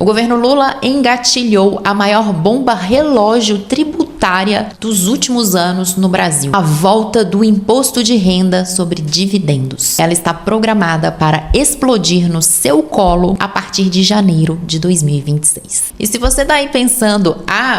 O governo Lula engatilhou a maior bomba relógio tributária dos últimos anos no Brasil, a volta do imposto de renda sobre dividendos. Ela está programada para explodir no seu colo a partir de janeiro de 2026. E se você está aí pensando,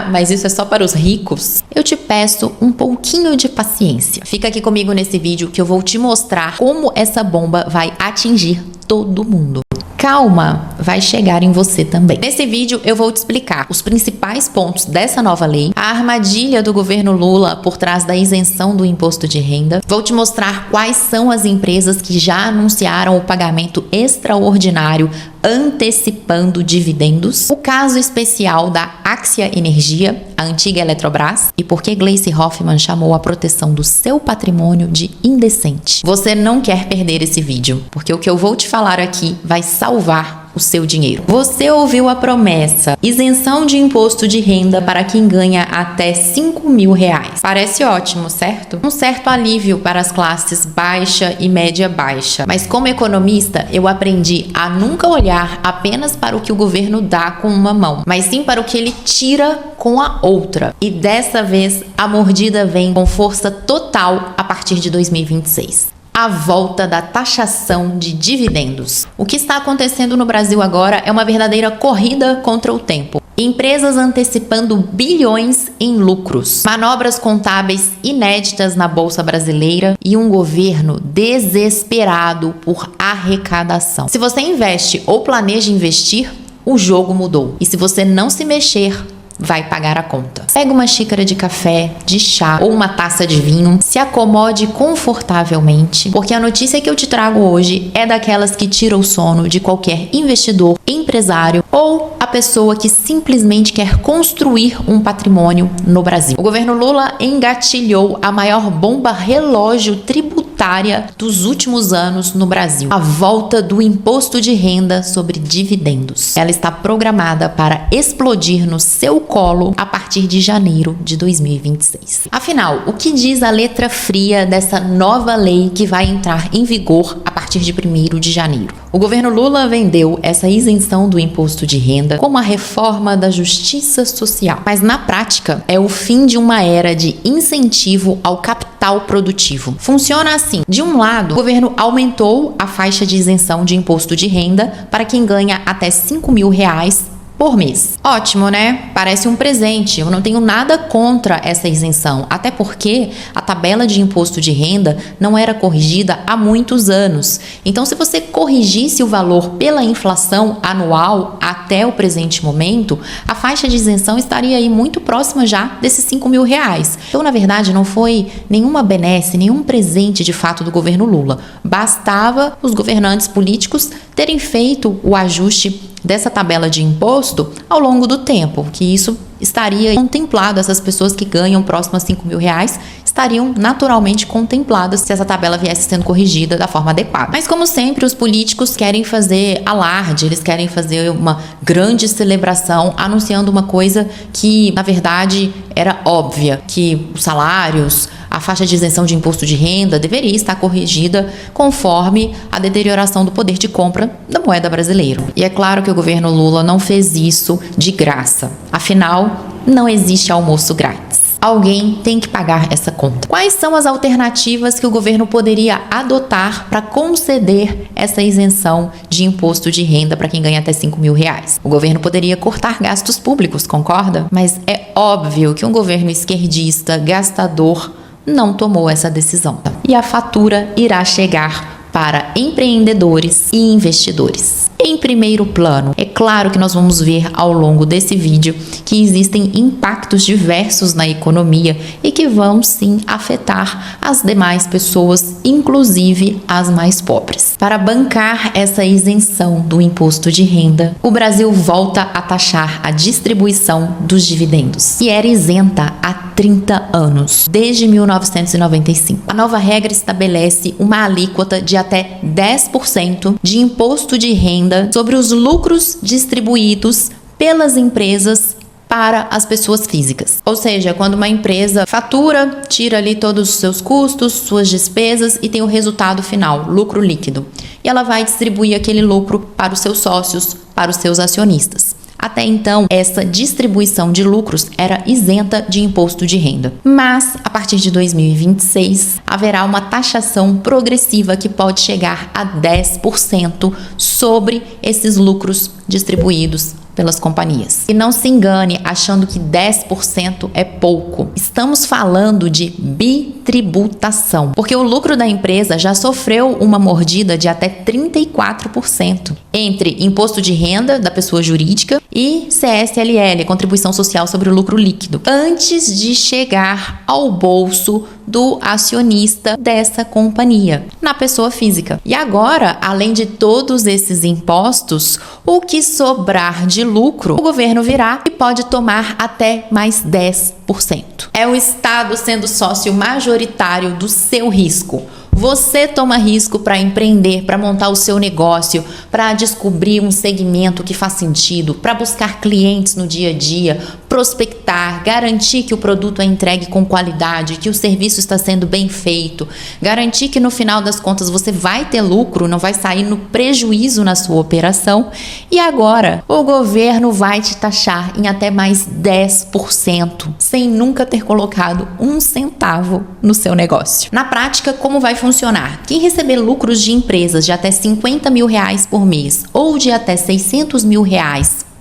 mas isso é só para os ricos, eu te peço um pouquinho de paciência. Fica aqui comigo nesse vídeo que eu vou te mostrar como essa bomba vai atingir todo mundo. Calma, vai chegar em você também. Nesse vídeo eu vou te explicar os principais pontos dessa nova lei, a armadilha do governo Lula por trás da isenção do imposto de renda. Vou te mostrar quais são as empresas que já anunciaram o pagamento extraordinário antecipando dividendos, o caso especial da Axia Energia, a antiga Eletrobras, e por que Gleice Hoffmann chamou a proteção do seu patrimônio de indecente. Você não quer perder esse vídeo, porque o que eu vou te falar aqui vai salvar o seu dinheiro. Você ouviu a promessa: isenção de imposto de renda para quem ganha até R$5.000. Parece ótimo, certo? Um certo alívio para as classes baixa e média baixa. Mas como economista, eu aprendi a nunca olhar apenas para o que o governo dá com uma mão, mas sim para o que ele tira com a outra. E dessa vez, a mordida vem com força total a partir de 2026. A volta da taxação de dividendos. O que está acontecendo no Brasil agora é uma verdadeira corrida contra o tempo. Empresas antecipando bilhões em lucros, manobras contábeis inéditas na Bolsa Brasileira e um governo desesperado por arrecadação. Se você investe ou planeja investir, o jogo mudou. E se você não se mexer, vai pagar a conta. Pega uma xícara de café, de chá ou uma taça de vinho, se acomode confortavelmente, porque a notícia que eu te trago hoje é daquelas que tira o sono de qualquer investidor, empresário ou a pessoa que simplesmente quer construir um patrimônio no Brasil. O governo Lula engatilhou a maior bomba relógio tributária dos últimos anos no Brasil, a volta do imposto de renda sobre dividendos. Ela está programada para explodir no seu colo a partir de janeiro de 2026. Afinal, o que diz a letra fria dessa nova lei que vai entrar em vigor a partir de 1º de janeiro? O governo Lula vendeu essa isenção do imposto de renda como a reforma da justiça social, mas na prática é o fim de uma era de incentivo ao capital produtivo. Funciona assim: de um lado, o governo aumentou a faixa de isenção de imposto de renda para quem ganha até R$5.000 por mês. Ótimo, né? Parece um presente. Eu não tenho nada contra essa isenção, até porque a tabela de imposto de renda não era corrigida há muitos anos. Então, se você corrigisse o valor pela inflação anual até o presente momento, a faixa de isenção estaria aí muito próxima já desses R$5.000. Então, na verdade, não foi nenhuma benesse, nenhum presente de fato do governo Lula. Bastava os governantes políticos terem feito o ajuste dessa tabela de imposto ao longo do tempo, que isso estaria contemplado, essas pessoas que ganham próximo a R$5.000 estariam naturalmente contempladas se essa tabela viesse sendo corrigida da forma adequada. Mas como sempre, os políticos querem fazer alarde, eles querem fazer uma grande celebração anunciando uma coisa que, na verdade, era óbvia, que os salários, a faixa de isenção de imposto de renda deveria estar corrigida conforme a deterioração do poder de compra da moeda brasileira. E é claro que o governo Lula não fez isso de graça. Afinal, não existe almoço grátis. Alguém tem que pagar essa conta. Quais são as alternativas que o governo poderia adotar para conceder essa isenção de imposto de renda para quem ganha até R$5.000? O governo poderia cortar gastos públicos, concorda? Mas é óbvio que um governo esquerdista, gastador, não tomou essa decisão. E a fatura irá chegar para empreendedores e investidores. Em primeiro plano, é claro que nós vamos ver ao longo desse vídeo que existem impactos diversos na economia e que vão sim afetar as demais pessoas, inclusive as mais pobres. Para bancar essa isenção do imposto de renda, o Brasil volta a taxar a distribuição dos dividendos, que era isenta há 30 anos, desde 1995. A nova regra estabelece uma alíquota de até 10% de imposto de renda sobre os lucros distribuídos pelas empresas para as pessoas físicas. Ou seja, quando uma empresa fatura, tira ali todos os seus custos, suas despesas e tem o resultado final, lucro líquido. E ela vai distribuir aquele lucro para os seus sócios, para os seus acionistas. Até então, essa distribuição de lucros era isenta de imposto de renda. Mas, a partir de 2026, haverá uma taxação progressiva que pode chegar a 10% sobre esses lucros distribuídos pelas companhias. E não se engane achando que 10% é pouco. Estamos falando de bitributação, porque o lucro da empresa já sofreu uma mordida de até 34% entre imposto de renda da pessoa jurídica e CSLL, Contribuição Social sobre o Lucro Líquido, antes de chegar ao bolso do acionista dessa companhia, na pessoa física. E agora, além de todos esses impostos, o que sobrar de lucro, o governo virá e pode tomar até mais 10%. É o Estado sendo sócio majoritário do seu risco. Você toma risco para empreender, para montar o seu negócio, para descobrir um segmento que faz sentido, para buscar clientes no dia a dia, prospectar, garantir que o produto é entregue com qualidade, que o serviço está sendo bem feito, garantir que no final das contas você vai ter lucro, não vai sair no prejuízo na sua operação. E agora, o governo vai te taxar em até mais 10%, sem nunca ter colocado um centavo no seu negócio. Na prática, como vai funcionar? Quem receber lucros de empresas de até R$50 mil por mês ou de até R$600 mil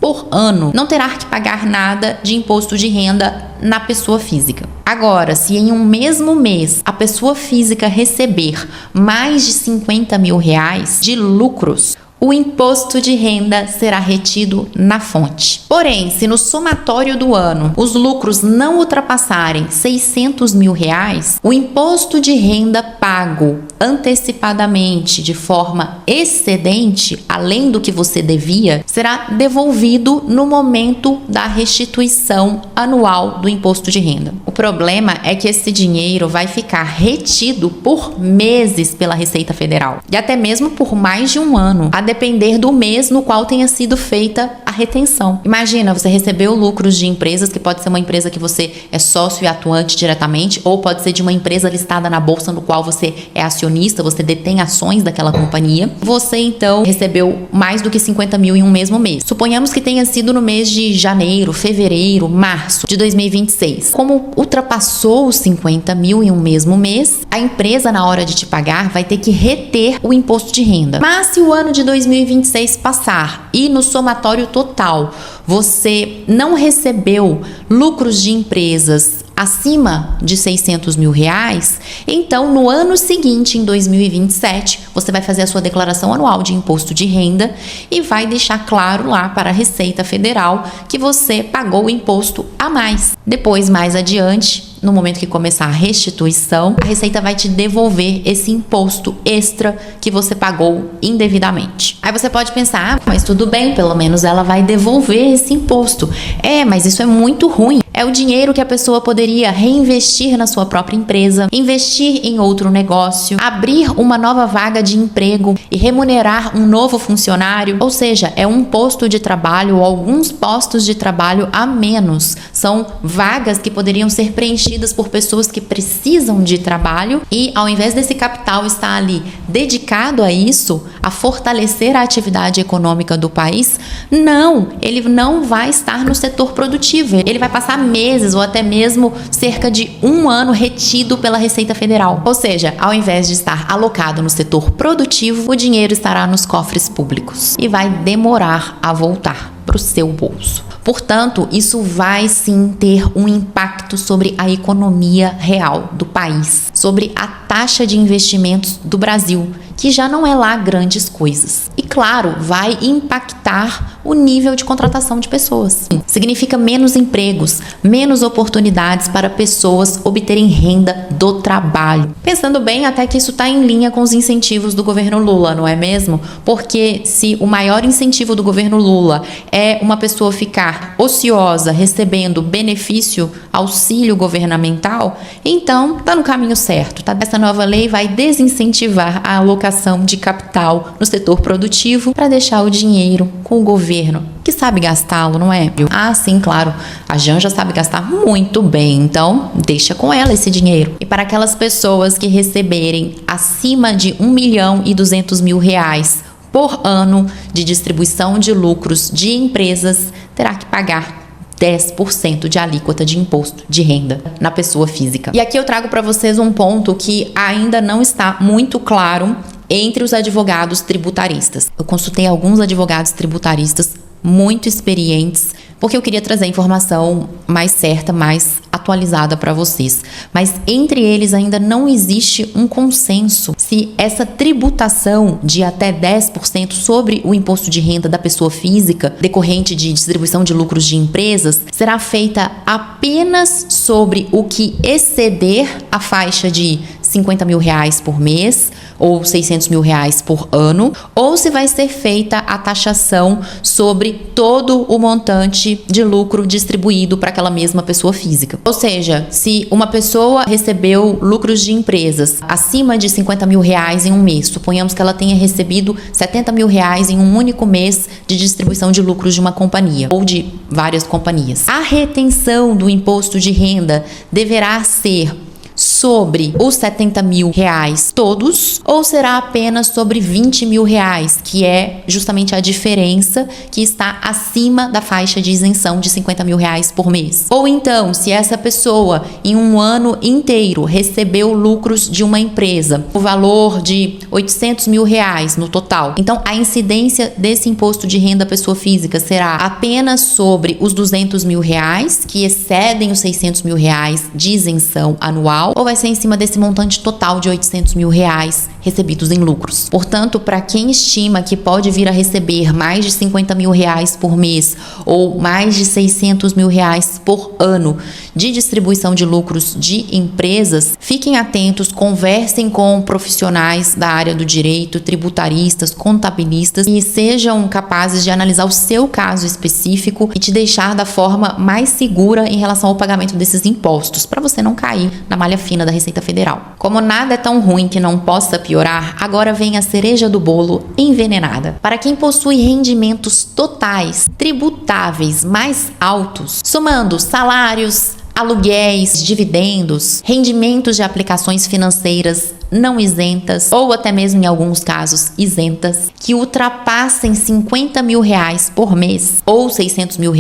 por ano não terá que pagar nada de imposto de renda na pessoa física. Agora, se em um mesmo mês a pessoa física receber mais de R$50 mil de lucros, o imposto de renda será retido na fonte. Porém, se no somatório do ano os lucros não ultrapassarem R$600 mil, o imposto de renda pago antecipadamente de forma excedente, além do que você devia, será devolvido no momento da restituição anual do imposto de renda. O problema é que esse dinheiro vai ficar retido por meses pela Receita Federal e até mesmo por mais de um ano, a depender do mês no qual tenha sido feita a retenção. Imagina, você recebeu lucros de empresas, que pode ser uma empresa que você é sócio e atuante diretamente, ou pode ser de uma empresa listada na bolsa no qual você é acionista, você detém ações daquela companhia. Você então recebeu mais do que R$50 mil em um mesmo mês. Suponhamos que tenha sido no mês de janeiro, fevereiro, março de 2026. Como ultrapassou os R$50 mil em um mesmo mês, a empresa, na hora de te pagar, vai ter que reter o imposto de renda. Mas se o ano de 2026 passar e no somatório total você não recebeu lucros de empresas acima de R$600 mil, então no ano seguinte, em 2027, você vai fazer a sua declaração anual de imposto de renda e vai deixar claro lá para a Receita Federal que você pagou o imposto a mais. Depois, mais adiante, no momento que começar a restituição, a Receita vai te devolver esse imposto extra que você pagou indevidamente. Aí você pode pensar, mas tudo bem, pelo menos ela vai devolver esse imposto. Mas isso é muito ruim. É o dinheiro que a pessoa poderia reinvestir na sua própria empresa, investir em outro negócio, abrir uma nova vaga de emprego e remunerar um novo funcionário. Ou seja, é um posto de trabalho ou alguns postos de trabalho a menos. São vagas que poderiam ser preenchidas por pessoas que precisam de trabalho e, ao invés desse capital estar ali dedicado a isso, a fortalecer a atividade econômica do país, não, ele não vai estar no setor produtivo. Ele vai passar meses ou até mesmo cerca de um ano retido pela Receita Federal. Ou seja, ao invés de estar alocado no setor produtivo, o dinheiro estará nos cofres públicos e vai demorar a voltar para o seu bolso. Portanto, isso vai sim ter um impacto sobre a economia real do país, sobre a taxa de investimentos do Brasil, que já não é lá grandes coisas. E claro, vai impactar o nível de contratação de pessoas. Significa menos empregos, menos oportunidades para pessoas obterem renda do trabalho. Pensando bem, até que isso está em linha com os incentivos do governo Lula, não é mesmo? Porque se o maior incentivo do governo Lula é uma pessoa ficar ociosa, recebendo benefício, auxílio governamental, então está no caminho certo. Tá? Essa nova lei vai desincentivar a alocação de capital no setor produtivo para deixar o dinheiro com o governo, que sabe gastá-lo, não é? Sim, claro, a Janja sabe gastar muito bem, então deixa com ela esse dinheiro. E para aquelas pessoas que receberem acima de R$1.200.000 por ano de distribuição de lucros de empresas, terá que pagar 10% de alíquota de imposto de renda na pessoa física. E aqui eu trago para vocês um ponto que ainda não está muito claro entre os advogados tributaristas. Eu consultei alguns advogados tributaristas muito experientes, porque eu queria trazer a informação mais certa, mais atualizada para vocês. Mas entre eles ainda não existe um consenso se essa tributação de até 10% sobre o imposto de renda da pessoa física, decorrente de distribuição de lucros de empresas, será feita apenas sobre o que exceder a faixa de R$50 mil por mês ou R$600 mil por ano, ou se vai ser feita a taxação sobre todo o montante de lucro distribuído para aquela mesma pessoa física. Ou seja, se uma pessoa recebeu lucros de empresas acima de R$50 mil em um mês, suponhamos que ela tenha recebido R$70 mil em um único mês de distribuição de lucros de uma companhia ou de várias companhias. A retenção do imposto de renda deverá ser sobre os R$70 mil todos, ou será apenas sobre R$20 mil, que é justamente a diferença que está acima da faixa de isenção de R$50 mil por mês? Ou então, se essa pessoa em um ano inteiro recebeu lucros de uma empresa, o valor de R$800 mil no total, então a incidência desse imposto de renda pessoa física será apenas sobre os R$200 mil, que excedem os R$600 mil de isenção anual, ou vai ser em cima desse montante total de R$800 mil recebidos em lucros. Portanto, para quem estima que pode vir a receber mais de R$50 mil por mês ou mais de R$600 mil por ano de distribuição de lucros de empresas, fiquem atentos, conversem com profissionais da área do direito, tributaristas, contabilistas, e sejam capazes de analisar o seu caso específico e te deixar da forma mais segura em relação ao pagamento desses impostos, para você não cair na malha fina da Receita Federal. Como nada é tão ruim que não possa piorar, agora vem a cereja do bolo envenenada. Para quem possui rendimentos totais tributáveis mais altos, somando salários, aluguéis, dividendos, rendimentos de aplicações financeiras não isentas, ou até mesmo em alguns casos isentas, que ultrapassem R$50 mil por mês ou R$600 mil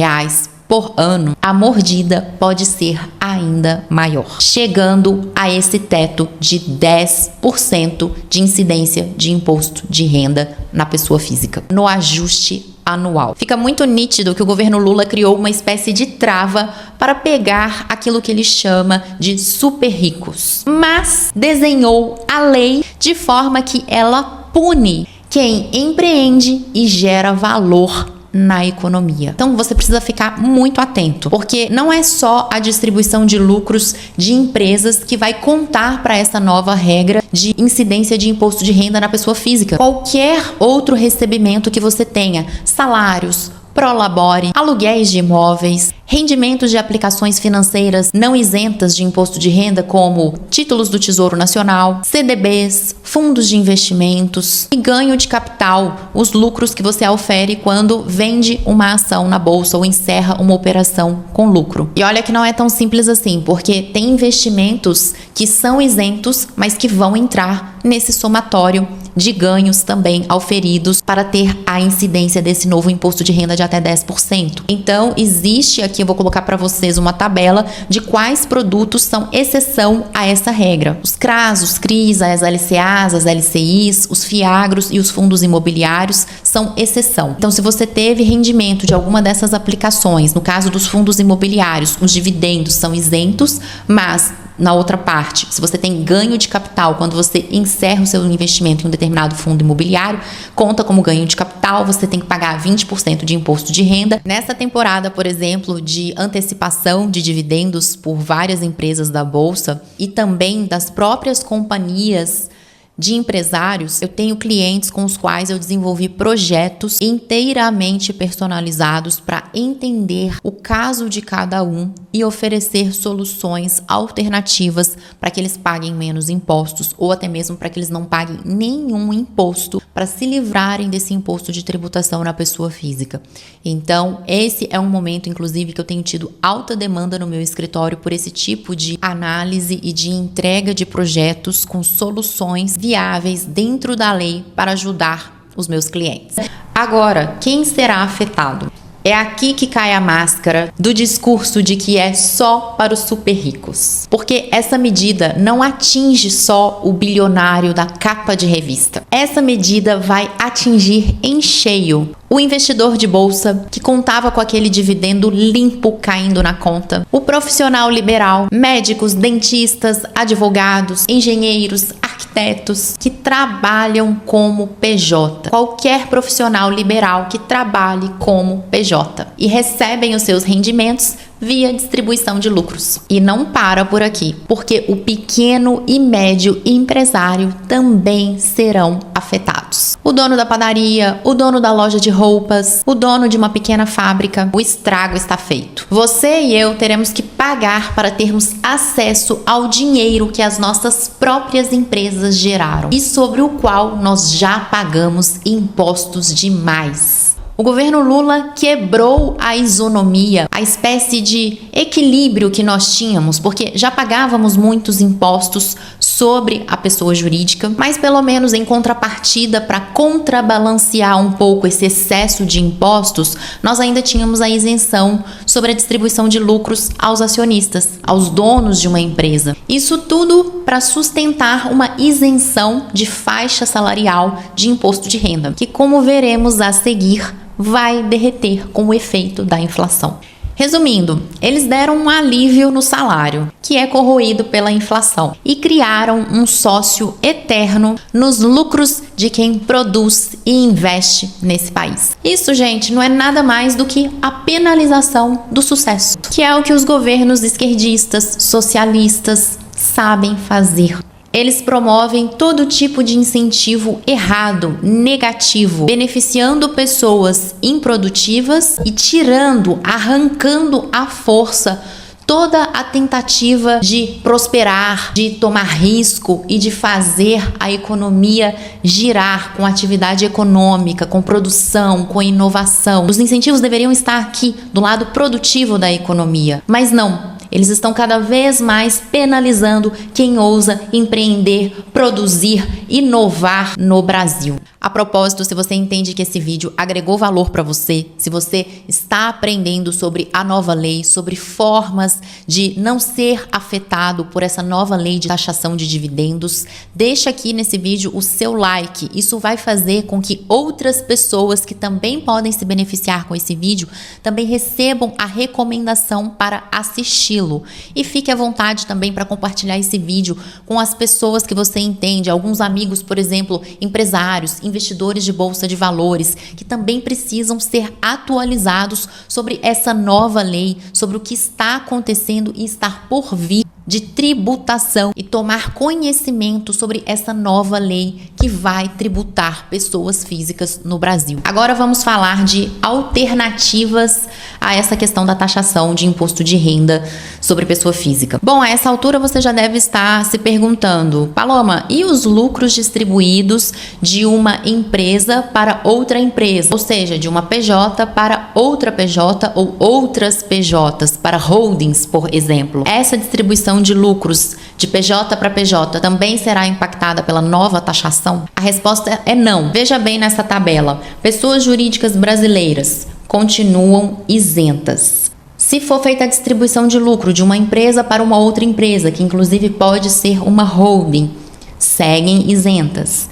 por ano, a mordida pode ser ainda maior, chegando a esse teto de 10% de incidência de imposto de renda na pessoa física, no ajuste anual. Fica muito nítido que o governo Lula criou uma espécie de trava para pegar aquilo que ele chama de super ricos, mas desenhou a lei de forma que ela pune quem empreende e gera valor na economia. Então você precisa ficar muito atento, porque não é só a distribuição de lucros de empresas que vai contar para essa nova regra de incidência de imposto de renda na pessoa física. Qualquer outro recebimento que você tenha, salários, prolabore, aluguéis de imóveis, rendimentos de aplicações financeiras não isentas de imposto de renda, como títulos do Tesouro Nacional, CDBs, fundos de investimentos e ganho de capital, os lucros que você aufere quando vende uma ação na bolsa ou encerra uma operação com lucro. E olha que não é tão simples assim, porque tem investimentos que são isentos, mas que vão entrar nesse somatório de ganhos também auferidos para ter a incidência desse novo imposto de renda de até 10%. Então, existe aqui, eu vou colocar para vocês uma tabela de quais produtos são exceção a essa regra. Os CRAs, os CRIs, as LCAs, as LCIs, os FIAGROS e os fundos imobiliários são exceção. Então, se você teve rendimento de alguma dessas aplicações, no caso dos fundos imobiliários, os dividendos são isentos, mas na outra parte, se você tem ganho de capital quando você encerra o seu investimento em um determinado fundo imobiliário, conta como ganho de capital, você tem que pagar 20% de imposto de renda. Nessa temporada, por exemplo, de antecipação de dividendos por várias empresas da Bolsa e também das próprias companhias de empresários, eu tenho clientes com os quais eu desenvolvi projetos inteiramente personalizados para entender o caso de cada um e oferecer soluções alternativas para que eles paguem menos impostos ou até mesmo para que eles não paguem nenhum imposto, para se livrarem desse imposto de tributação na pessoa física. Então, esse é um momento, inclusive, que eu tenho tido alta demanda no meu escritório por esse tipo de análise e de entrega de projetos com soluções viáveis dentro da lei para ajudar os meus clientes. Agora, quem será afetado? É aqui que cai a máscara do discurso de que é só para os super ricos. Porque essa medida não atinge só o bilionário da capa de revista. Essa medida vai atingir em cheio o investidor de bolsa que contava com aquele dividendo limpo caindo na conta, o profissional liberal, médicos, dentistas, advogados, engenheiros, arquitetos que trabalham como PJ. Qualquer profissional liberal que trabalhe como PJ e recebem os seus rendimentos via distribuição de lucros. E não para por aqui, porque o pequeno e médio empresário também serão afetados. O dono da padaria, o dono da loja de roupas, o dono de uma pequena fábrica, o estrago está feito. Você e eu teremos que pagar para termos acesso ao dinheiro que as nossas próprias empresas geraram e sobre o qual nós já pagamos impostos demais. O governo Lula quebrou a isonomia, a espécie de equilíbrio que nós tínhamos, porque já pagávamos muitos impostos sobre a pessoa jurídica, mas pelo menos em contrapartida, para contrabalancear um pouco esse excesso de impostos, nós ainda tínhamos a isenção sobre a distribuição de lucros aos acionistas, aos donos de uma empresa. Isso tudo para sustentar uma isenção de faixa salarial de imposto de renda, que, como veremos a seguir, vai derreter com o efeito da inflação. Resumindo, eles deram um alívio no salário, que é corroído pela inflação, e criaram um sócio eterno nos lucros de quem produz e investe nesse país. Isso, gente, não é nada mais do que a penalização do sucesso, que é o que os governos esquerdistas, socialistas sabem fazer. Eles promovem todo tipo de incentivo errado, negativo, beneficiando pessoas improdutivas e tirando, arrancando à força toda a tentativa de prosperar, de tomar risco e de fazer a economia girar com atividade econômica, com produção, com inovação. Os incentivos deveriam estar aqui do lado produtivo da economia, mas não. Eles estão cada vez mais penalizando quem ousa empreender, produzir, inovar no Brasil. A propósito, se você entende que esse vídeo agregou valor para você, se você está aprendendo sobre a nova lei, sobre formas de não ser afetado por essa nova lei de taxação de dividendos, deixa aqui nesse vídeo o seu like. Isso vai fazer com que outras pessoas que também podem se beneficiar com esse vídeo também recebam a recomendação para assisti-lo. E fique à vontade também para compartilhar esse vídeo com as pessoas que você entende, alguns amigos, por exemplo, empresários, investidores de bolsa de valores, que também precisam ser atualizados sobre essa nova lei, sobre o que está acontecendo e está por vir de tributação e tomar conhecimento sobre essa nova lei que vai tributar pessoas físicas no Brasil. Agora vamos falar de alternativas a essa questão da taxação de imposto de renda sobre pessoa física. Bom, a essa altura você já deve estar se perguntando, Paloma, e os lucros distribuídos de uma empresa para outra empresa? Ou seja, de uma PJ para outra PJ ou outras PJs para holdings, por exemplo. Essa distribuição de lucros de PJ para PJ também será impactada pela nova taxação? A resposta é não. Veja bem nessa tabela. Pessoas jurídicas brasileiras continuam isentas. Se for feita a distribuição de lucro de uma empresa para uma outra empresa, que inclusive pode ser uma holding, seguem isentas.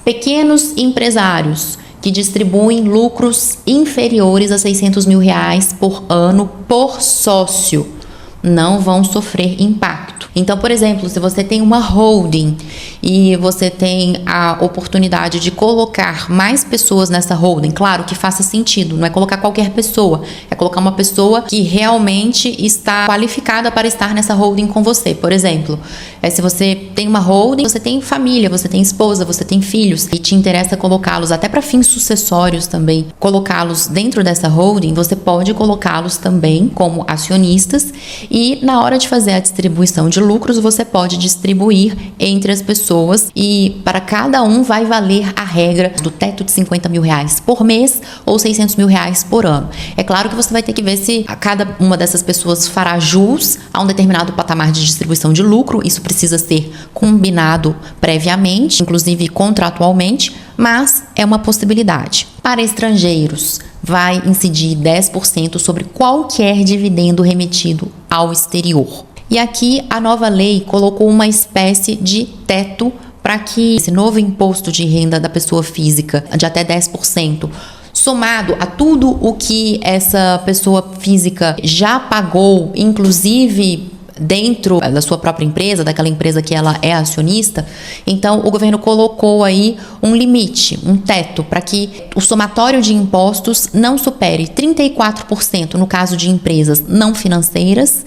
Pequenos empresários que distribuem lucros inferiores a R$600 mil por ano por sócio não vão sofrer impacto. Então, por exemplo, se você tem uma holding e você tem a oportunidade de colocar mais pessoas nessa holding, claro que faça sentido, não é colocar qualquer pessoa, é colocar uma pessoa que realmente está qualificada para estar nessa holding com você. Por exemplo, se você tem uma holding, você tem família, você tem esposa, você tem filhos e te interessa colocá-los até para fins sucessórios também, colocá-los dentro dessa holding, você pode colocá-los também como acionistas e na hora de fazer a distribuição de lucros, você pode distribuir entre as pessoas e para cada um vai valer a regra do teto de R$50 mil por mês ou R$600 mil por ano. É claro que você vai ter que ver se a cada uma dessas pessoas fará jus a um determinado patamar de distribuição de lucro. Isso precisa ser combinado previamente, inclusive contratualmente, mas é uma possibilidade. Para estrangeiros, vai incidir 10% sobre qualquer dividendo remetido ao exterior. E aqui a nova lei colocou uma espécie de teto para que esse novo imposto de renda da pessoa física de até 10%, somado a tudo o que essa pessoa física já pagou, inclusive dentro da sua própria empresa, daquela empresa que ela é acionista, então o governo colocou aí um limite, um teto, para que o somatório de impostos não supere 34% no caso de empresas não financeiras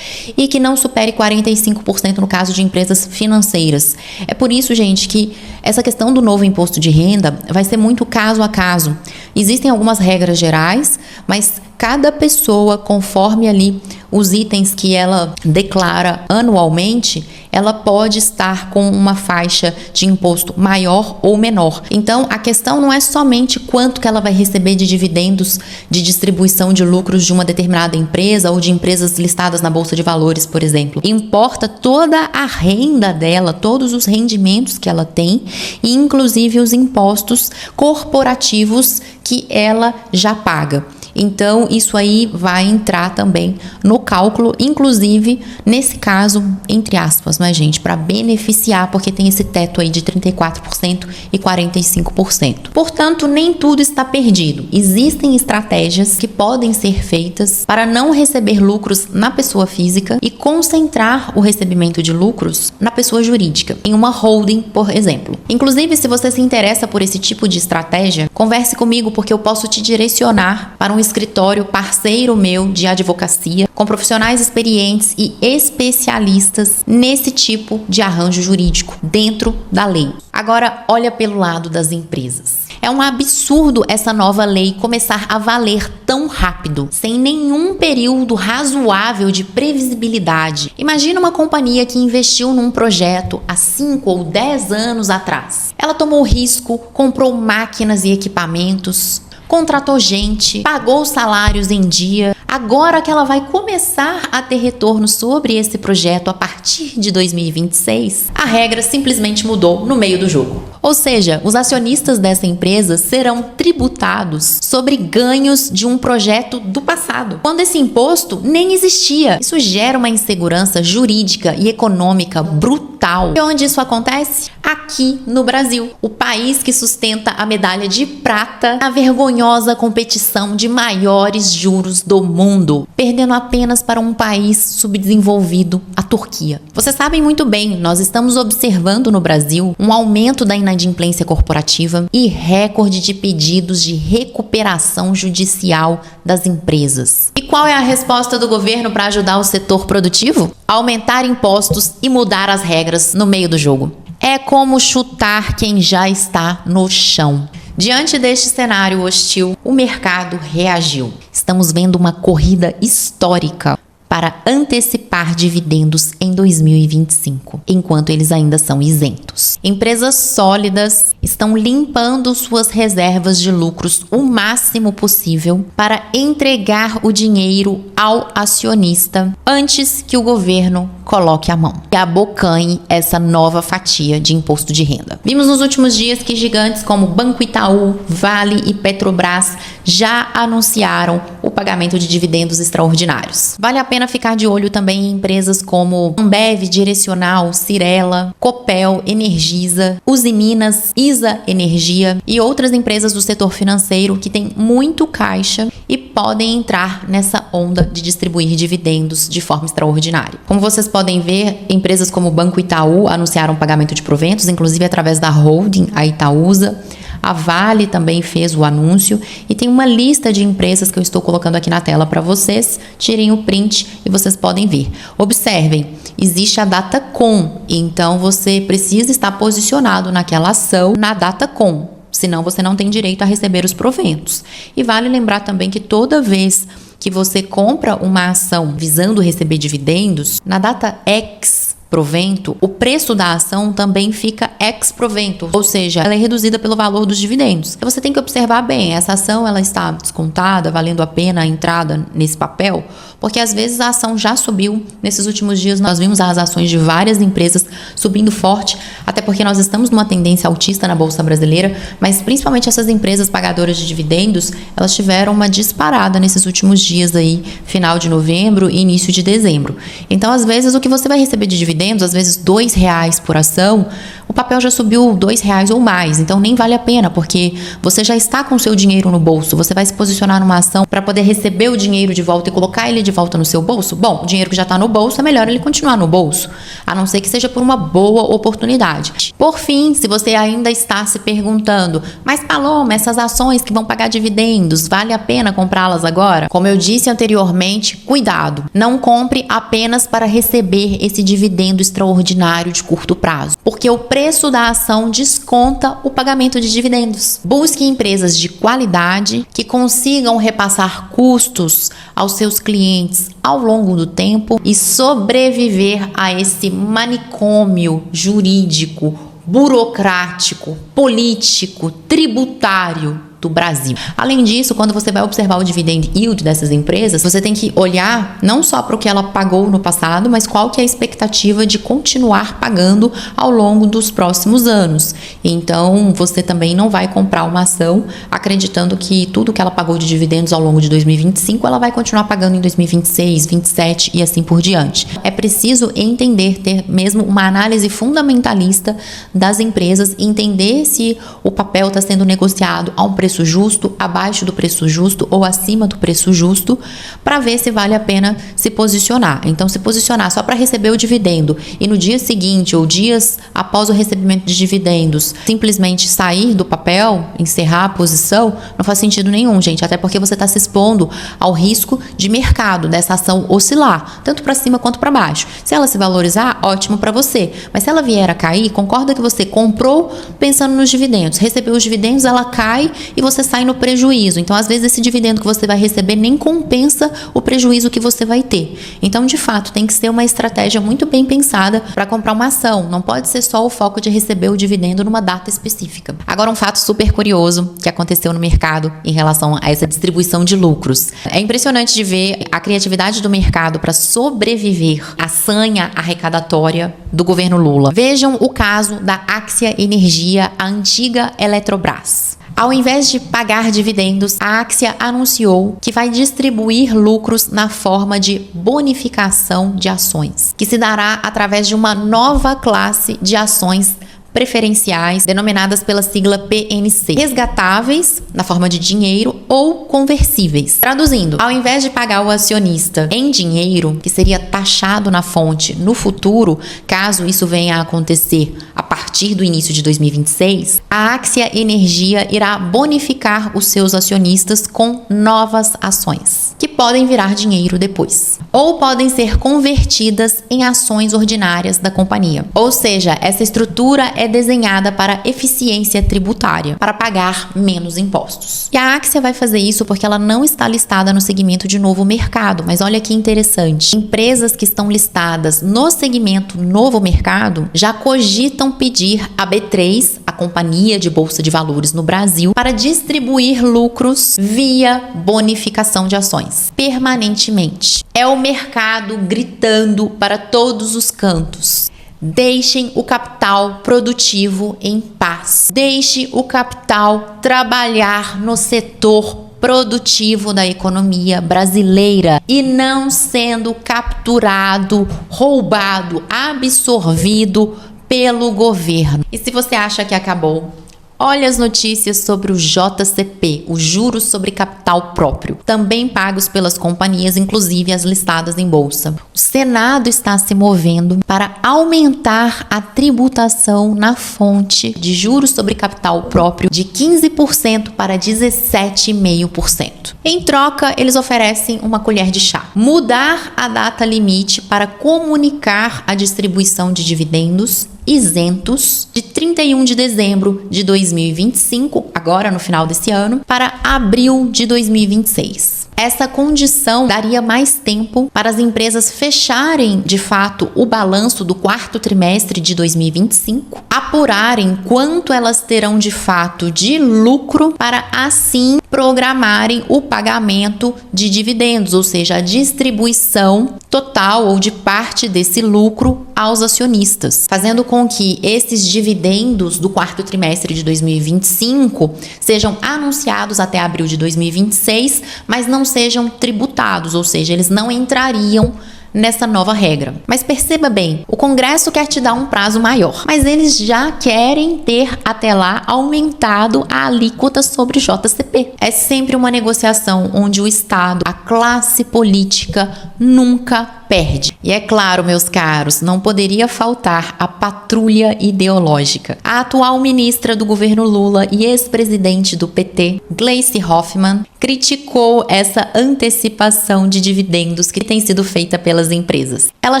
e que não supere 45% no caso de empresas financeiras. É por isso, gente, que essa questão do novo imposto de renda vai ser muito caso a caso. Existem algumas regras gerais, mas cada pessoa, conforme ali os itens que ela declara anualmente, ela pode estar com uma faixa de imposto maior ou menor. Então, a questão não é somente quanto que ela vai receber de dividendos de distribuição de lucros de uma determinada empresa ou de empresas listadas na Bolsa de Valores, por exemplo. Importa toda a renda dela, todos os rendimentos que ela tem e inclusive os impostos corporativos que ela já paga. Então, isso aí vai entrar também no cálculo, inclusive, nesse caso, entre aspas, né, gente? Para beneficiar, porque tem esse teto aí de 34% e 45%. Portanto, nem tudo está perdido. Existem estratégias que podem ser feitas para não receber lucros na pessoa física e concentrar o recebimento de lucros na pessoa jurídica, em uma holding, por exemplo. Inclusive, se você se interessa por esse tipo de estratégia, converse comigo, porque eu posso te direcionar para um escritório parceiro meu de advocacia, com profissionais experientes e especialistas nesse tipo de arranjo jurídico dentro da lei. Agora, olha pelo lado das empresas. É um absurdo essa nova lei começar a valer tão rápido, sem nenhum período razoável de previsibilidade. Imagina uma companhia que investiu num projeto há 5 ou 10 anos atrás. Ela tomou risco, comprou máquinas e equipamentos, contratou gente, pagou salários em dia. Agora que ela vai começar a ter retorno sobre esse projeto a partir de 2026, a regra simplesmente mudou no meio do jogo. Ou seja, os acionistas dessa empresa serão tributados sobre ganhos de um projeto do passado, quando esse imposto nem existia. Isso gera uma insegurança jurídica e econômica brutal. E onde isso acontece? Aqui no Brasil, o país que sustenta a medalha de prata na vergonhosa competição de maiores juros do mundo, perdendo apenas para um país subdesenvolvido, a Turquia. Vocês sabem muito bem, nós estamos observando no Brasil um aumento da inadimplência corporativa e recorde de pedidos de recuperação judicial das empresas. E qual é a resposta do governo para ajudar o setor produtivo? Aumentar impostos e mudar as regras no meio do jogo. É como chutar quem já está no chão. Diante deste cenário hostil, o mercado reagiu. Estamos vendo uma corrida histórica para antecipar dividendos em 2025, enquanto eles ainda são isentos. Empresas sólidas estão limpando suas reservas de lucros o máximo possível para entregar o dinheiro ao acionista antes que o governo coloque a mão e abocanhe essa nova fatia de imposto de renda. Vimos nos últimos dias que gigantes como Banco Itaú, Vale e Petrobras já anunciaram o pagamento de dividendos extraordinários. Vale a pena ficar de olho também em empresas como Ambev, Direcional, Cyrela, Copel, Energisa, Usiminas, Isa Energia e outras empresas do setor financeiro que têm muito caixa e podem entrar nessa onda de distribuir dividendos de forma extraordinária. Como vocês podem ver, empresas como o Banco Itaú anunciaram pagamento de proventos, inclusive através da holding, a Itaúsa. A Vale também fez o anúncio e tem uma lista de empresas que eu estou colocando aqui na tela para vocês. Tirem o print e vocês podem ver. Observem, existe a data com, então você precisa estar posicionado naquela ação na data com, senão você não tem direito a receber os proventos. E vale lembrar também que toda vez que você compra uma ação visando receber dividendos, na data X provento, o preço da ação também fica ex provento, ou seja, ela é reduzida pelo valor dos dividendos. Então você tem que observar bem, essa ação ela está descontada, valendo a pena a entrada nesse papel, porque às vezes a ação já subiu. Nesses últimos dias nós vimos as ações de várias empresas subindo forte, até porque nós estamos numa tendência altista na Bolsa Brasileira, mas principalmente essas empresas pagadoras de dividendos, elas tiveram uma disparada nesses últimos dias aí, final de novembro e início de dezembro. Então, às vezes, o que você vai receber de dividendos, às vezes R$2 por ação, o papel já subiu R$2 ou mais, então nem vale a pena, porque você já está com o seu dinheiro no bolso, você vai se posicionar numa ação para poder receber o dinheiro de volta e colocar ele de volta no seu bolso? Bom, o dinheiro que já está no bolso, é melhor ele continuar no bolso, a não ser que seja por uma boa oportunidade. Por fim, se você ainda está se perguntando, mas Paloma, essas ações que vão pagar dividendos, vale a pena comprá-las agora? Como eu disse anteriormente, cuidado, não compre apenas para receber esse dividendo extraordinário de curto prazo, porque o preço da ação desconta o pagamento de dividendos. Busque empresas de qualidade que consigam repassar custos aos seus clientes ao longo do tempo e sobreviver a esse manicômio jurídico, burocrático, político, tributário do Brasil. Além disso, quando você vai observar o dividend yield dessas empresas, você tem que olhar não só para o que ela pagou no passado, mas qual que é a expectativa de continuar pagando ao longo dos próximos anos. Então, você também não vai comprar uma ação acreditando que tudo que ela pagou de dividendos ao longo de 2025, ela vai continuar pagando em 2026, 2027 e assim por diante. É preciso entender, ter mesmo uma análise fundamentalista das empresas, entender se o papel está sendo negociado a um preço justo, abaixo do preço justo ou acima do preço justo, para ver se vale a pena se posicionar. Então, se posicionar só para receber o dividendo e no dia seguinte ou dias após o recebimento de dividendos, simplesmente sair do papel, encerrar a posição, não faz sentido nenhum, gente, até porque você está se expondo ao risco de mercado, dessa ação oscilar, tanto para cima quanto para baixo. Se ela se valorizar, ótimo para você, mas se ela vier a cair, concorda que você comprou pensando nos dividendos, recebeu os dividendos, ela cai e você sai no prejuízo. Então, às vezes, esse dividendo que você vai receber nem compensa o prejuízo que você vai ter. Então, de fato, tem que ser uma estratégia muito bem pensada para comprar uma ação. Não pode ser só o foco de receber o dividendo numa data específica. Agora, um fato super curioso que aconteceu no mercado em relação a essa distribuição de lucros. É impressionante de ver a criatividade do mercado para sobreviver à sanha arrecadatória do governo Lula. Vejam o caso da Axia Energia, a antiga Eletrobras. Ao invés de pagar dividendos, a Axia anunciou que vai distribuir lucros na forma de bonificação de ações, que se dará através de uma nova classe de ações preferenciais, denominadas pela sigla PNC, resgatáveis na forma de dinheiro ou conversíveis. Traduzindo, ao invés de pagar o acionista em dinheiro, que seria taxado na fonte no futuro, caso isso venha a acontecer a partir do início de 2026, a Axia Energia irá bonificar os seus acionistas com novas ações, que podem virar dinheiro depois, ou podem ser convertidas em ações ordinárias da companhia. Ou seja, essa estrutura é desenhada para eficiência tributária, para pagar menos impostos. E a Axia vai fazer isso porque ela não está listada no segmento de novo mercado, mas olha que interessante, empresas que estão listadas no segmento novo mercado já cogitam pedir a B3, a companhia de bolsa de valores no Brasil, para distribuir lucros via bonificação de ações, permanentemente. É o mercado gritando para todos os cantos: deixem o capital produtivo em paz. Deixe o capital trabalhar no setor produtivo da economia brasileira e não sendo capturado, roubado, absorvido pelo governo. E se você acha que acabou, olha as notícias sobre o JCP, os juros sobre capital próprio, também pagos pelas companhias, inclusive as listadas em bolsa. O Senado está se movendo para aumentar a tributação na fonte de juros sobre capital próprio de 15% para 17,5%. Em troca, eles oferecem uma colher de chá: mudar a data limite para comunicar a distribuição de dividendos isentos de 31 de dezembro de 2025, agora no final desse ano, para abril de 2026. Essa condição daria mais tempo para as empresas fecharem, de fato, o balanço do quarto trimestre de 2025, apurarem quanto elas terão de fato de lucro para assim programarem o pagamento de dividendos, ou seja, a distribuição total ou de parte desse lucro aos acionistas, fazendo com que esses dividendos do quarto trimestre de 2025 sejam anunciados até abril de 2026, mas não sejam tributados, ou seja, eles não entrariam nessa nova regra. Mas perceba bem, o Congresso quer te dar um prazo maior, mas eles já querem ter até lá aumentado a alíquota sobre JCP. É sempre uma negociação onde o Estado, a classe política, nunca perde. E é claro, meus caros, não poderia faltar a patrulha ideológica. A atual ministra do governo Lula e ex-presidente do PT, Gleisi Hoffmann, criticou essa antecipação de dividendos que tem sido feita pelas empresas. Ela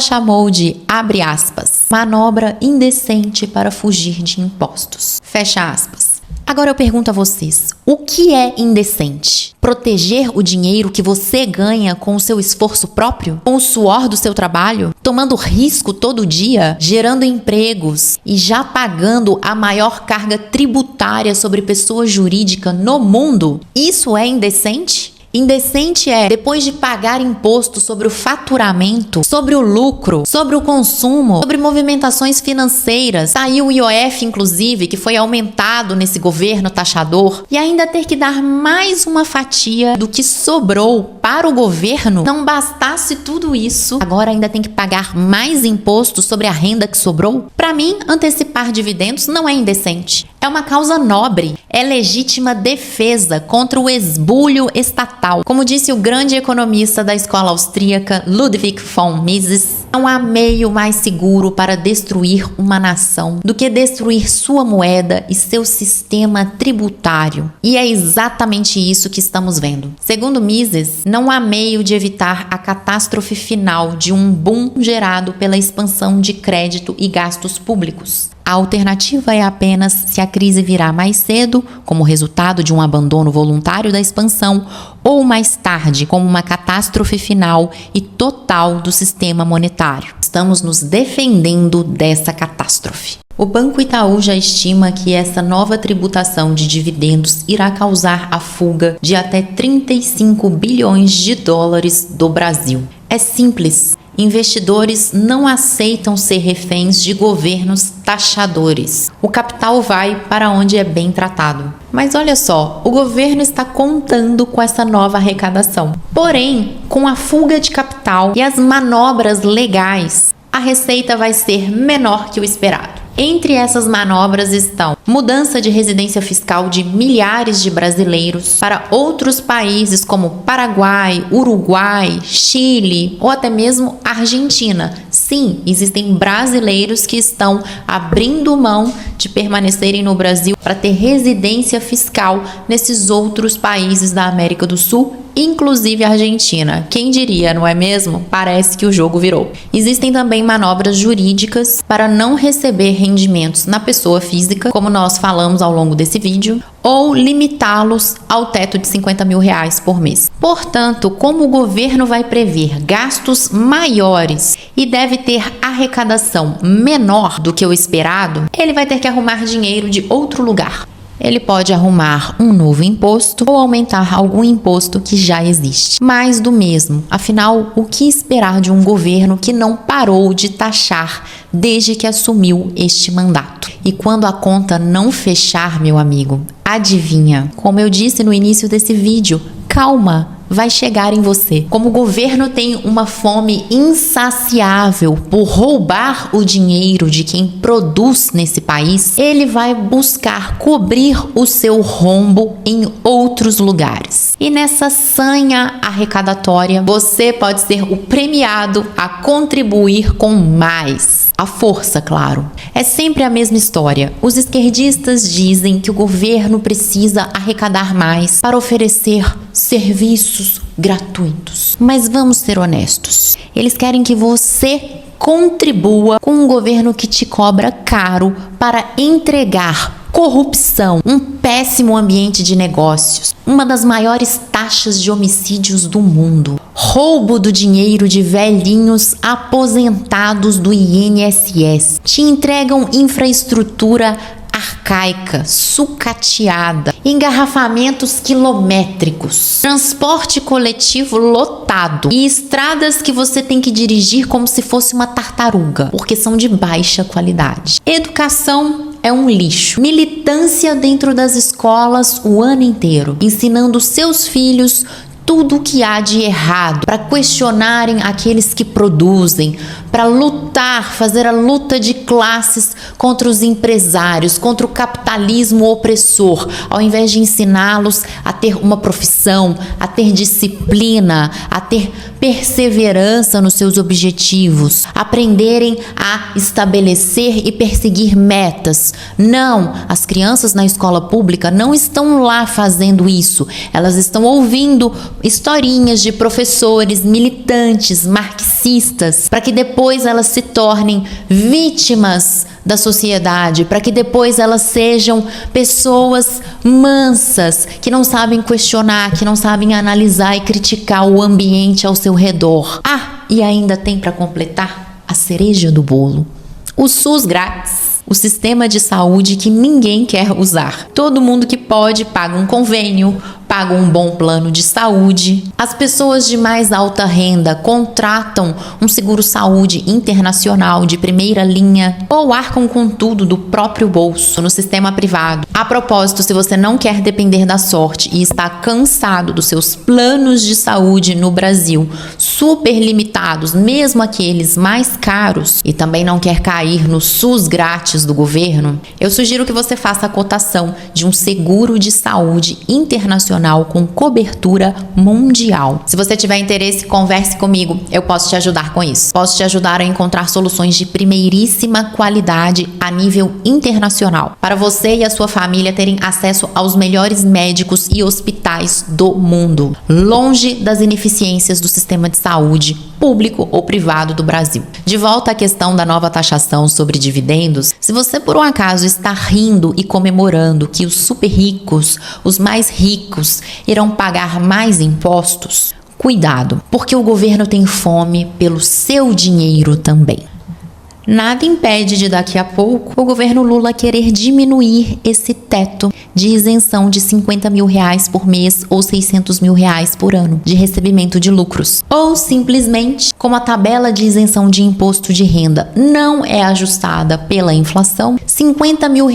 chamou de, abre aspas, manobra indecente para fugir de impostos. Fecha aspas. Agora eu pergunto a vocês, o que é indecente? Proteger o dinheiro que você ganha com o seu esforço próprio? Com o suor do seu trabalho? Tomando risco todo dia? Gerando empregos e já pagando a maior carga tributária sobre pessoa jurídica no mundo? Isso é indecente? Indecente é, depois de pagar imposto sobre o faturamento, sobre o lucro, sobre o consumo, sobre movimentações financeiras, saiu o IOF, inclusive, que foi aumentado nesse governo taxador, e ainda ter que dar mais uma fatia do que sobrou para o governo. Não bastasse tudo isso, agora ainda tem que pagar mais imposto sobre a renda que sobrou? Para mim, antecipar dividendos não é indecente. É uma causa nobre, é legítima defesa contra o esbulho estatal. Como disse o grande economista da escola austríaca Ludwig von Mises, não há meio mais seguro para destruir uma nação do que destruir sua moeda e seu sistema tributário. E é exatamente isso que estamos vendo. Segundo Mises, não há meio de evitar a catástrofe final de um boom gerado pela expansão de crédito e gastos públicos. A alternativa é apenas se a crise virar mais cedo, como resultado de um abandono voluntário da expansão, ou mais tarde, como uma catástrofe final e total do sistema monetário. Estamos nos defendendo dessa catástrofe. O Banco Itaú já estima que essa nova tributação de dividendos irá causar a fuga de até 35 bilhões de dólares do Brasil. É simples. Investidores não aceitam ser reféns de governos taxadores. O capital vai para onde é bem tratado. Mas olha só, o governo está contando com essa nova arrecadação. Porém, com a fuga de capital e as manobras legais, a receita vai ser menor que o esperado. Entre essas manobras estão mudança de residência fiscal de milhares de brasileiros para outros países como Paraguai, Uruguai, Chile ou até mesmo Argentina. Sim, existem brasileiros que estão abrindo mão de permanecerem no Brasil para ter residência fiscal nesses outros países da América do Sul, inclusive a Argentina. Quem diria, não é mesmo? Parece que o jogo virou. Existem também manobras jurídicas para não receber rendimentos na pessoa física, como nós falamos ao longo desse vídeo, ou limitá-los ao teto de R$50 mil por mês. Portanto, como o governo vai prever gastos maiores e deve ter arrecadação menor do que o esperado, ele vai ter que arrumar dinheiro de outro lugar. Ele pode arrumar um novo imposto ou aumentar algum imposto que já existe. Mais do mesmo. Afinal, o que esperar de um governo que não parou de taxar desde que assumiu este mandato? E quando a conta não fechar, meu amigo, adivinha? Como eu disse no início desse vídeo, calma, vai chegar em você. Como o governo tem uma fome insaciável por roubar o dinheiro de quem produz nesse país, ele vai buscar cobrir o seu rombo em outros lugares. E nessa sanha arrecadatória, você pode ser o premiado a contribuir com mais. A força, claro. É sempre a mesma história. Os esquerdistas dizem que o governo precisa arrecadar mais para oferecer serviços gratuitos. Mas vamos ser honestos. Eles querem que você contribua com um governo que te cobra caro para entregar corrupção, um péssimo ambiente de negócios, uma das maiores taxas de homicídios do mundo, roubo do dinheiro de velhinhos aposentados do INSS. Te entregam infraestrutura arcaica, sucateada, engarrafamentos quilométricos, transporte coletivo lotado e estradas que você tem que dirigir como se fosse uma tartaruga, porque são de baixa qualidade. Educação é um lixo. Militância dentro das escolas o ano inteiro, ensinando seus filhos tudo o que há de errado, para questionarem aqueles que produzem, para lutar, fazer a luta de classes contra os empresários, contra o capitalismo opressor, ao invés de ensiná-los a ter uma profissão, a ter disciplina, a ter perseverança nos seus objetivos, aprenderem a estabelecer e perseguir metas. Não, as crianças na escola pública não estão lá fazendo isso, elas estão ouvindo historinhas de professores militantes, marxistas, para que depois elas se tornem vítimas da sociedade, para que depois elas sejam pessoas mansas, que não sabem questionar, que não sabem analisar e criticar o ambiente ao seu redor. Ah, e ainda tem para completar a cereja do bolo: o SUS grátis. O sistema de saúde que ninguém quer usar. Todo mundo que pode paga um convênio, paga um bom plano de saúde. As pessoas de mais alta renda contratam um seguro-saúde internacional de primeira linha ou arcam com tudo do próprio bolso no sistema privado. A propósito, se você não quer depender da sorte e está cansado dos seus planos de saúde no Brasil, super limitados, mesmo aqueles mais caros, e também não quer cair no SUS grátis do governo, eu sugiro que você faça a cotação de um seguro de saúde internacional com cobertura mundial. Se você tiver interesse, converse comigo, eu posso te ajudar com isso. Posso te ajudar a encontrar soluções de primeiríssima qualidade a nível internacional, para você e a sua família terem acesso aos melhores médicos e hospitais do mundo, longe das ineficiências do sistema de saúde público ou privado do Brasil. De volta à questão da nova taxação sobre dividendos, se você por um acaso está rindo e comemorando que os super ricos, os mais ricos, irão pagar mais impostos, cuidado, porque o governo tem fome pelo seu dinheiro também. Nada impede de daqui a pouco o governo Lula querer diminuir esse teto de isenção de R$50 mil por mês ou R$600 mil por ano de recebimento de lucros. Ou simplesmente, como a tabela de isenção de imposto de renda não é ajustada pela inflação, R$50 mil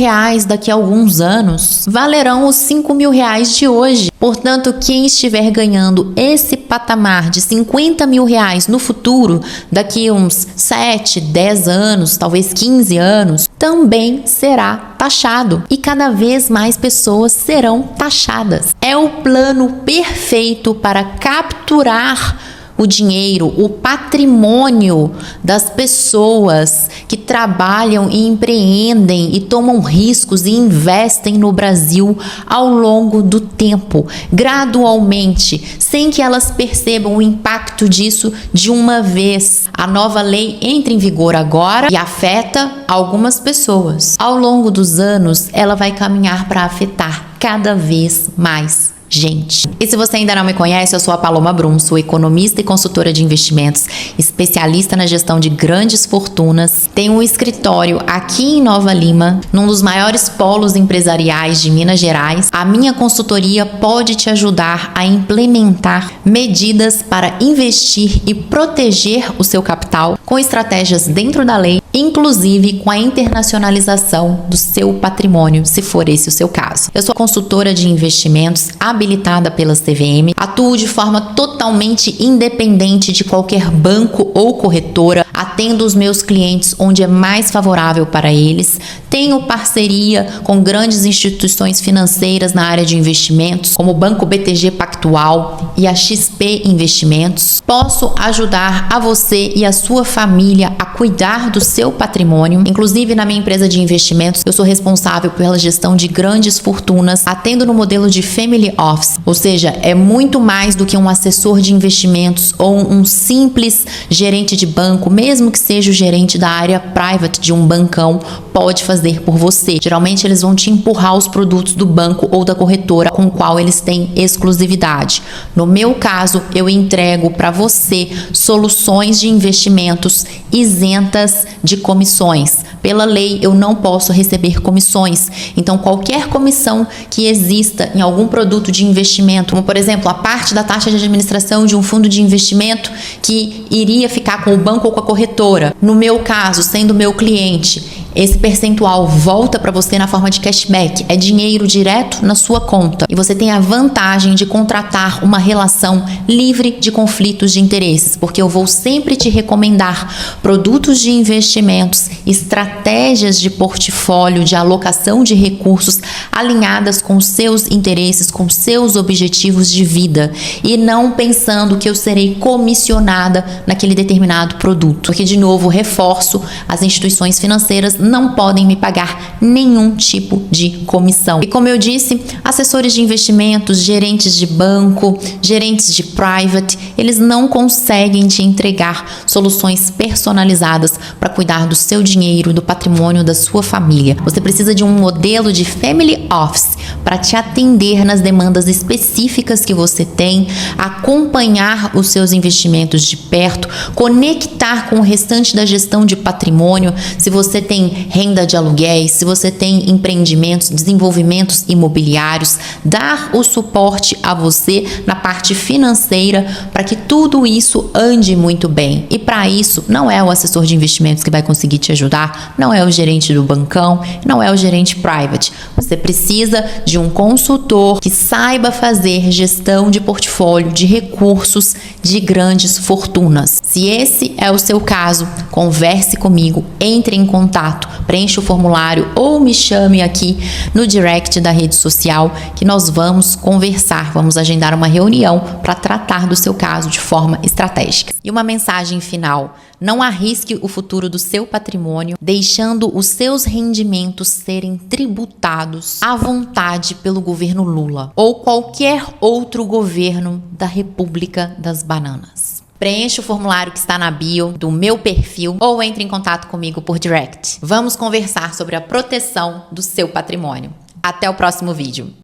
daqui a alguns anos valerão os R$5 mil de hoje. Portanto, quem estiver ganhando esse patamar de R$50 mil no futuro, daqui uns 7, 10 anos, talvez 15 anos, também será taxado. E cada vez mais pessoas serão taxadas. É o plano perfeito para capturar o dinheiro, o patrimônio das pessoas que trabalham e empreendem e tomam riscos e investem no Brasil ao longo do tempo, gradualmente, sem que elas percebam o impacto disso de uma vez. A nova lei entra em vigor agora e afeta algumas pessoas. Ao longo dos anos, ela vai caminhar para afetar cada vez mais gente. E se você ainda não me conhece, eu sou a Paloma Brum, sou economista e consultora de investimentos, especialista na gestão de grandes fortunas. Tenho um escritório aqui em Nova Lima, num dos maiores polos empresariais de Minas Gerais. A minha consultoria pode te ajudar a implementar medidas para investir e proteger o seu capital com estratégias dentro da lei, inclusive com a internacionalização do seu patrimônio, se for esse o seu caso. Eu sou consultora de investimentos habilitada pela CVM, atuo de forma totalmente independente de qualquer banco ou corretora, atendo os meus clientes onde é mais favorável para eles, tenho parceria com grandes instituições financeiras na área de investimentos, como o Banco BTG Pactual e a XP Investimentos. posso ajudar a você e a sua família a cuidar do seu patrimônio. Inclusive, na minha empresa de investimentos, eu sou responsável pela gestão de grandes fortunas, atendo no modelo de Family Office, ou seja, é muito mais do que um assessor de investimentos ou um simples gerente de banco, mesmo que seja o gerente da área private de um bancão, pode fazer por você. Geralmente, eles vão te empurrar os produtos do banco ou da corretora com o qual eles têm exclusividade. No meu caso, eu entrego para você soluções de investimentos isentas de comissões. Pela lei, eu não posso receber comissões. Então, qualquer comissão que exista em algum produto de investimento, como por exemplo, a parte da taxa de administração de um fundo de investimento que iria ficar com o banco ou com a corretora, no meu caso, sendo meu cliente, esse percentual volta para você na forma de cashback, é dinheiro direto na sua conta. E você tem a vantagem de contratar uma relação livre de conflitos de interesses, porque eu vou sempre te recomendar produtos de investimentos, estratégias de portfólio, de alocação de recursos alinhadas com seus interesses, com seus objetivos de vida, e não pensando que eu serei comissionada naquele determinado produto. Porque, de novo, reforço, as instituições financeiras não podem me pagar nenhum tipo de comissão. E como eu disse, assessores de investimentos, gerentes de banco, gerentes de private, eles não conseguem te entregar soluções personalizadas para cuidar do seu dinheiro, do patrimônio da sua família. Você precisa de um modelo de family office para te atender nas demandas específicas que você tem, acompanhar os seus investimentos de perto, conectar com o restante da gestão de patrimônio, se você tem renda de aluguéis, se você tem empreendimentos, desenvolvimentos imobiliários, dar o suporte a você na parte financeira para que tudo isso ande muito bem. E para isso, não é o assessor de investimentos que vai conseguir te ajudar, não é o gerente do bancão, não é o gerente private. Você precisa de um consultor que saiba fazer gestão de portfólio, de recursos, de grandes fortunas. Se esse é o seu caso, converse comigo, entre em contato, preencha o formulário ou me chame aqui no direct da rede social que nós vamos conversar, vamos agendar uma reunião para tratar do seu caso de forma estratégica. E uma mensagem final: não arrisque o futuro do seu patrimônio deixando os seus rendimentos serem tributados à vontade pelo governo Lula ou qualquer outro governo da República das Bananas. Preencha o formulário que está na bio do meu perfil ou entre em contato comigo por direct. Vamos conversar sobre a proteção do seu patrimônio. Até o próximo vídeo.